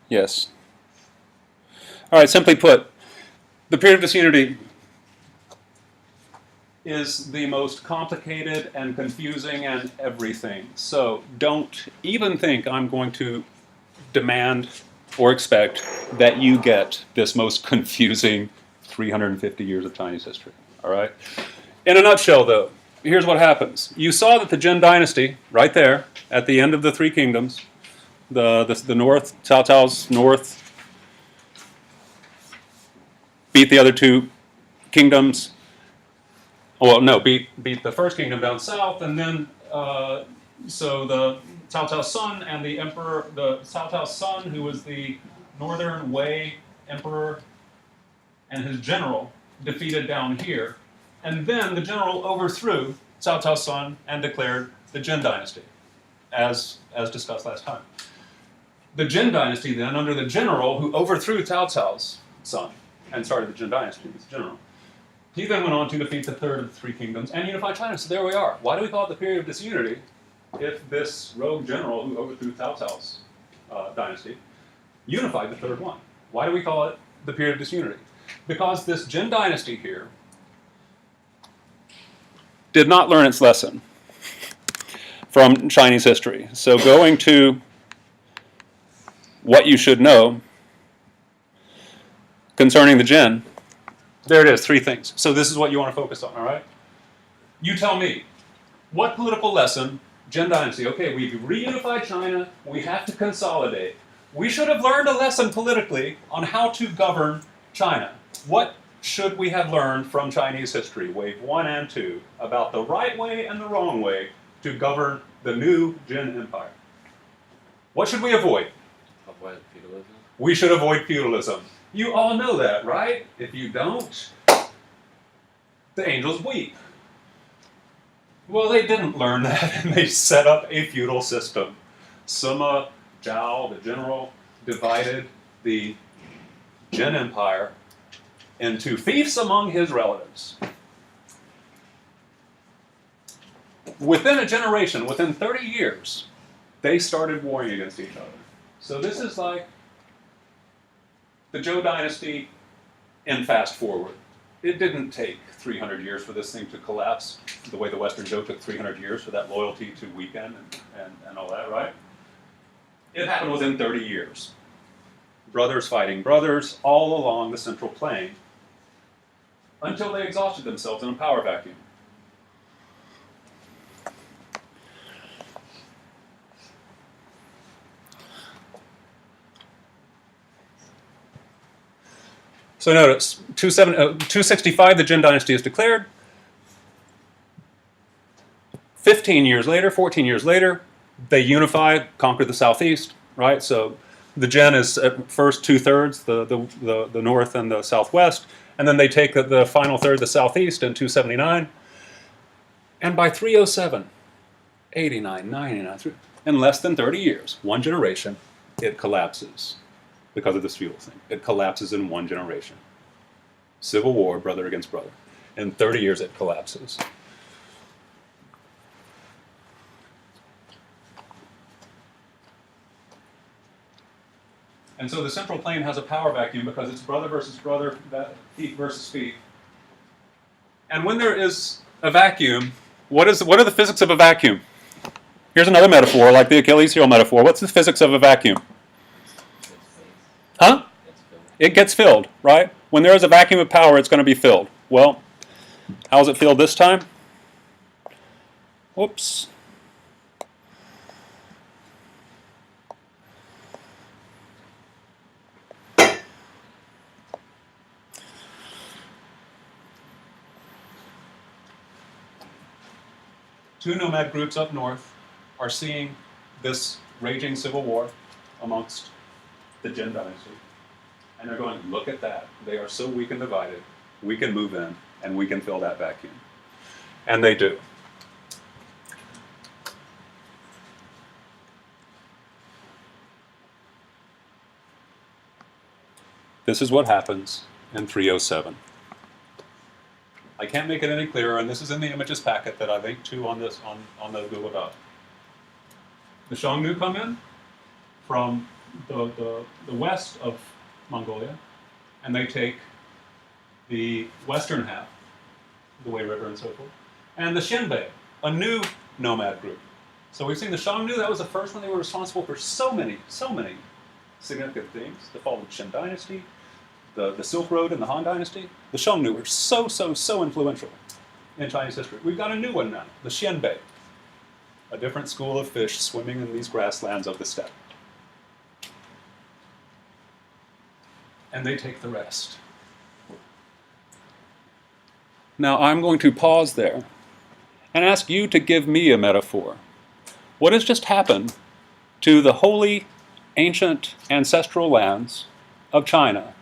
Yes. All right, simply put, the period of disunity is the most complicated and confusing and everything. So don't even think I'm going to demand or expect that you get this most confusing 350 years of Chinese history. All right? In a nutshell, though, here's what happens. You saw that the Jin dynasty, right there, at the end of the Three Kingdoms, the North, Cao Cao's North, beat the other two kingdoms. Well, no, beat the first kingdom down south, and then so the Cao Cao's son and the emperor, the Cao Cao's son, who was the northern Wei emperor, and his general defeated down here, and then the general overthrew Cao Cao's son and declared the Jin dynasty, as discussed last time. The Jin dynasty then, under the general who overthrew Cao Cao's son and started the Jin dynasty, this general. He then went on to defeat the third of the three kingdoms and unify China. So there we are. Why do we call it the period of disunity if this rogue general who overthrew Cao Cao's dynasty unified the third one? Why do we call it the period of disunity? Because this Jin dynasty here did not learn its lesson from Chinese history. So going to what you should know concerning the Jin, there it is, three things. So this is what you want to focus on, all right? You tell me, what political lesson, Jin dynasty, okay, we've reunified China, we have to consolidate. We should have learned a lesson politically on how to govern China. What should we have learned from Chinese history, wave 1 and 2, about the right way and the wrong way to govern the new Jin Empire? What should we avoid? Avoid feudalism. We should avoid feudalism. You all know that, right? If you don't, the angels weep. Well, they didn't learn that, and they set up a feudal system. Sima Zhao, the general, divided the Jin Empire into fiefs among his relatives. Within a generation, within 30 years, they started warring against each other. So this is like the Zhou dynasty in fast forward. It didn't take 300 years for this thing to collapse, the way the Western Zhou took 300 years for that loyalty to weaken and all that, right? It happened within 30 years. Brothers fighting brothers all along the Central Plain until they exhausted themselves in a power vacuum. So notice, 265, the Jin dynasty is declared. 15 years later, 14 years later, they unify, conquer the southeast, right? So the Jin is at first 2/3, the north and the southwest, and then they take the final third, the southeast, in 279. And by 307, 89, 99, in less than 30 years, one generation, it collapses. Because of this feudal thing. It collapses in one generation. Civil war, brother against brother. In 30 years, it collapses. And so the Central Plain has a power vacuum because it's brother versus brother, feet versus feet. And when there is a vacuum, what are the physics of a vacuum? Here's another metaphor, like the Achilles heel metaphor. What's the physics of a vacuum? Huh? It gets filled, right? When there is a vacuum of power, it's going to be filled. Well, how's it filled this time? Whoops. Two nomad groups up north are seeing this raging civil war amongst the Jin dynasty. And they're going, look at that. They are so weak and divided. We can move in and we can fill that vacuum. And they do. This is what happens in 307. I can't make it any clearer, and this is in the images packet that I linked to on this on the Google Doc. The Xiongnu come in from the west of Mongolia, and they take the western half, the Wei River and so forth, and the Xianbei, a new nomad group. So we've seen the Xiongnu, that was the first one. They were responsible for so many significant things. The fall of the Qin dynasty, the Silk Road and the Han dynasty. The Xiongnu were so influential in Chinese history. We've got a new one now, the Xianbei, a different school of fish swimming in these grasslands of the steppe. And they take the rest. Now I'm going to pause there and ask you to give me a metaphor. What has just happened to the holy, ancient, ancestral lands of China?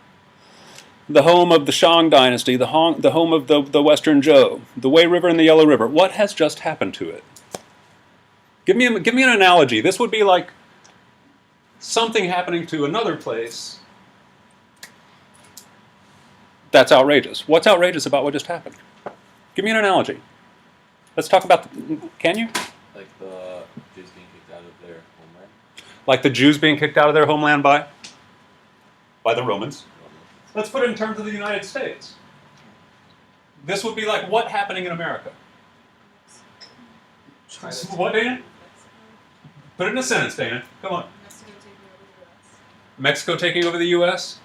The home of the Shang dynasty, the home of the Western Zhou, the Wei River and the Yellow River. What has just happened to it? Give me an analogy. This would be like something happening to another place that's outrageous. What's outrageous about what just happened? Give me an analogy. Let's talk about can you? Like the Jews being kicked out of their homeland? Like the Jews being kicked out of their homeland by the Romans. Let's put it in terms of the United States. This would be like what happening in America? What, Dana? Put it in a sentence, Dana. Come on. Mexico taking over the U.S.?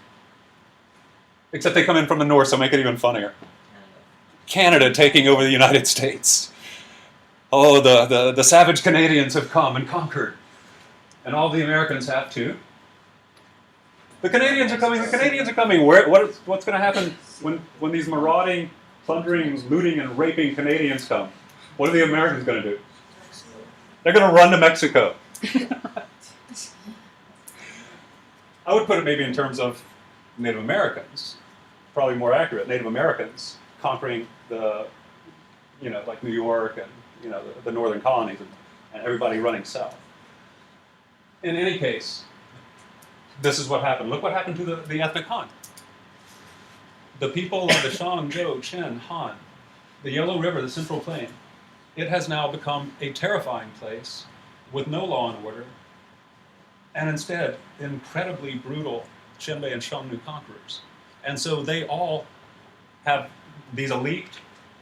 Except they come in from the north, so make it even funnier. Canada taking over the United States. Oh, the savage Canadians have come and conquered. And all the Americans have too. The Canadians are coming. The Canadians are coming. What's going to happen when these marauding, plundering, looting, and raping Canadians come? What are the Americans going to do? They're going to run to Mexico. I would put it maybe in terms of Native Americans. Probably more accurate. Native Americans conquering like New York and the northern colonies and everybody running south. In any case, this is what happened. Look what happened to the ethnic Han. The people of the Shang, Zhou, Qin, Han, the Yellow River, the Central Plain, it has now become a terrifying place with no law and order, and instead incredibly brutal Xianbei and Xiongnu conquerors. And so they all have these elite,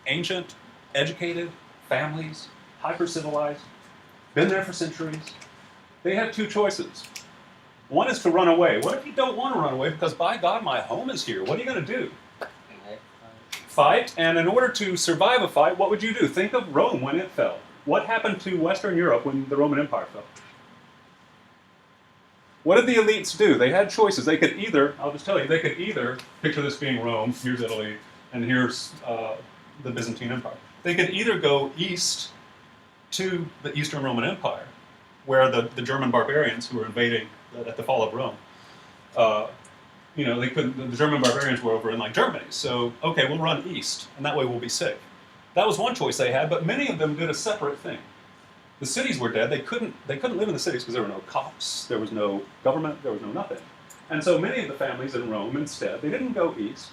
ancient, educated families, hyper-civilized, been there for centuries. They have two choices. One is to run away. What if you don't want to run away? Because by God, my home is here. What are you going to do? Fight. And in order to survive a fight, what would you do? Think of Rome when it fell. What happened to Western Europe when the Roman Empire fell? What did the elites do? They had choices. They could either, I'll just tell you, they could either, picture this being Rome, here's Italy, and here's the Byzantine Empire. They could either go east to the Eastern Roman Empire, where the German barbarians who were invading at the fall of Rome, the German barbarians were over in like Germany. So, okay, we'll run east, and that way we'll be safe. That was one choice they had, but many of them did a separate thing. The cities were dead. They couldn't live in the cities because there were no cops, there was no government, there was no nothing. And so many of the families in Rome instead, they didn't go east.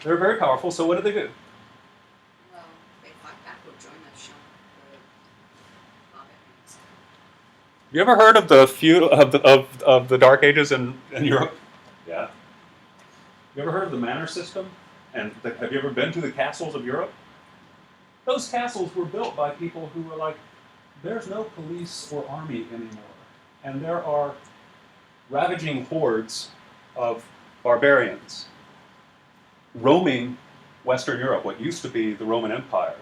They were very powerful, so what did they do? Well, they fought back or joined the barbarians. You ever heard of the feudal of the Dark Ages in Europe? Yeah. You ever heard of the manor system? And have you ever been to the castles of Europe? Those castles were built by people who were like, there's no police or army anymore. And there are ravaging hordes of barbarians roaming Western Europe, what used to be the Roman Empire,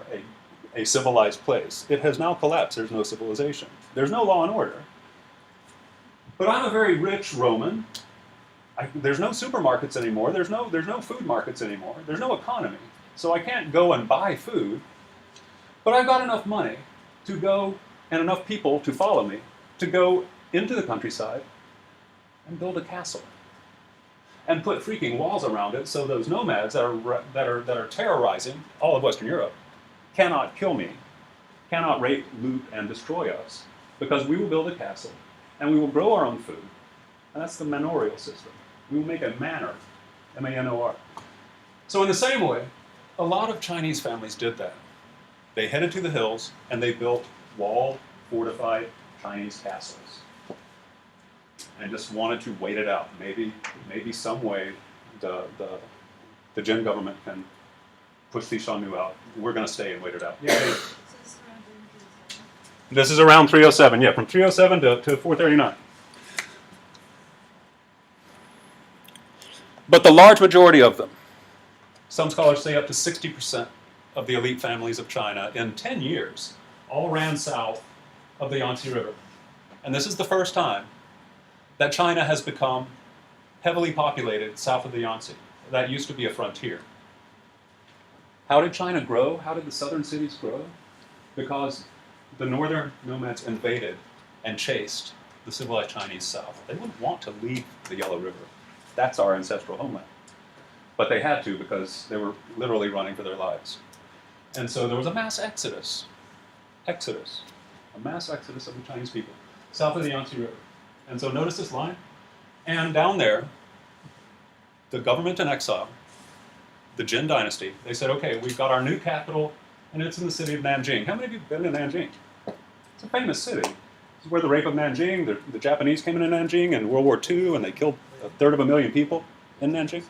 a civilized place. It has now collapsed. There's no civilization. There's no law and order. But I'm a very rich Roman. There's no supermarkets anymore. There's no food markets anymore. There's no economy. So I can't go and buy food. But I've got enough money to go, and enough people to follow me, to go into the countryside and build a castle. And put freaking walls around it so those nomads that are terrorizing all of Western Europe cannot kill me, cannot rape, loot, and destroy us, because we will build a castle, and we will grow our own food. And that's the manorial system. We will make a manor, M-A-N-O-R. So in the same way, a lot of Chinese families did that. They headed to the hills, and they built walled, fortified Chinese castles. and just wanted to wait it out. Maybe some way the Jin government can push these Shannu out. We're going to stay and wait it out. Yeah. This is around 307. Yeah, from 307 to 439. But the large majority of them, some scholars say up to 60% of the elite families of China in 10 years, all ran south of the Yangtze River. And this is the first time that China has become heavily populated south of the Yangtze. That used to be a frontier. How did China grow? How did the southern cities grow? Because the northern nomads invaded and chased the civilized Chinese south. They wouldn't want to leave the Yellow River. That's our ancestral homeland. But they had to because they were literally running for their lives. And so there was a mass exodus. A mass exodus of the Chinese people south of the Yangtze River. And so notice this line. And down there, the government in exile, the Jin dynasty, they said, okay, we've got our new capital, and it's in the city of Nanjing. How many of you have been to Nanjing? It's a famous city. This is where the rape of Nanjing, the Japanese came into Nanjing in World War II, and they killed 1/3 people in Nanjing.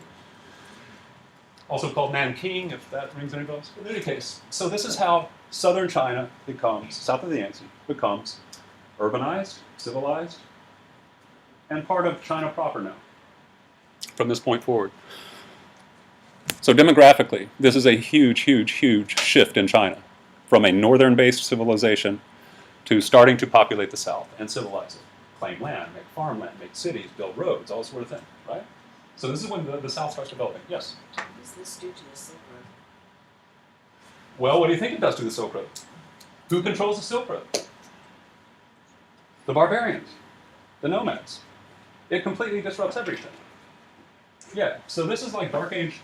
Also called Nanking, if that rings any bells. In any case, so this is how southern China becomes, south of the Yangtze, becomes urbanized, civilized, and part of China proper now, from this point forward. So demographically, this is a huge, huge, huge shift in China, from a northern-based civilization to starting to populate the south and civilize it. Claim land, make farmland, make cities, build roads, all sort of thing, right? So this is when the south starts developing. Yes? What does this do to the Silk Road? Well, what do you think it does to the Silk Road? Who controls the Silk Road? The barbarians, the nomads. It completely disrupts everything. Yeah, so this is like Dark Age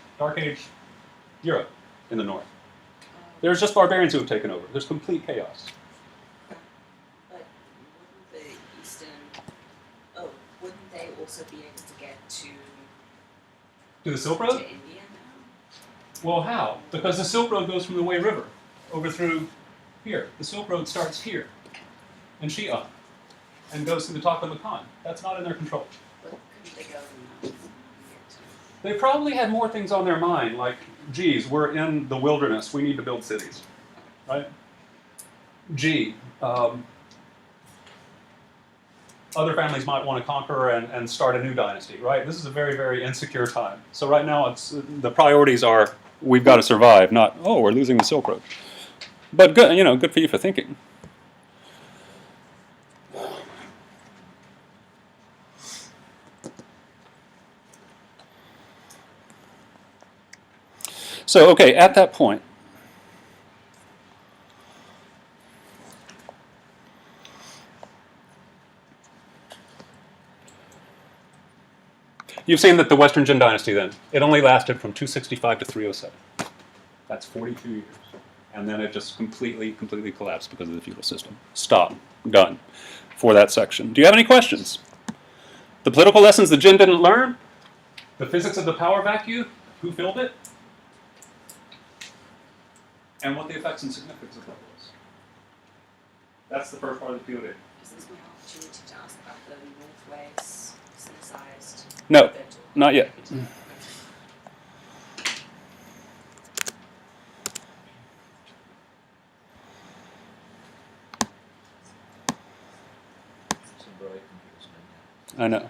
Europe in the north. There's just barbarians who have taken over. There's complete chaos. But wouldn't the Eastern... Oh, wouldn't they also be able to get To the Silk to Road? India now? Well, how? Because the Silk Road goes from the Wei River over through here. The Silk Road starts here in Xi'an and goes through the Taklamakan. That's not in their control. But couldn't they go to the mountains and get to... They probably had more things on their mind, like, geez, we're in the wilderness, we need to build cities, right? Other families might want to conquer and start a new dynasty, right? This is a very, very insecure time. So right now, the priorities are, we've got to survive, not, oh, we're losing the Silk Road. But good, good for you for thinking. So, okay, at that point, you've seen that the Western Jin dynasty then, it only lasted from 265 to 307. That's 42 years. And then it just completely collapsed because of the feudal system. Stop. Done. For that section. Do you have any questions? The political lessons the Jin didn't learn? The physics of the power vacuum? Who filled it? And what the effects and significance of that was. That's the first part of the POV. Is this my opportunity to ask about the Northway's synthesized... No, not yet. Some bright confusement. I know.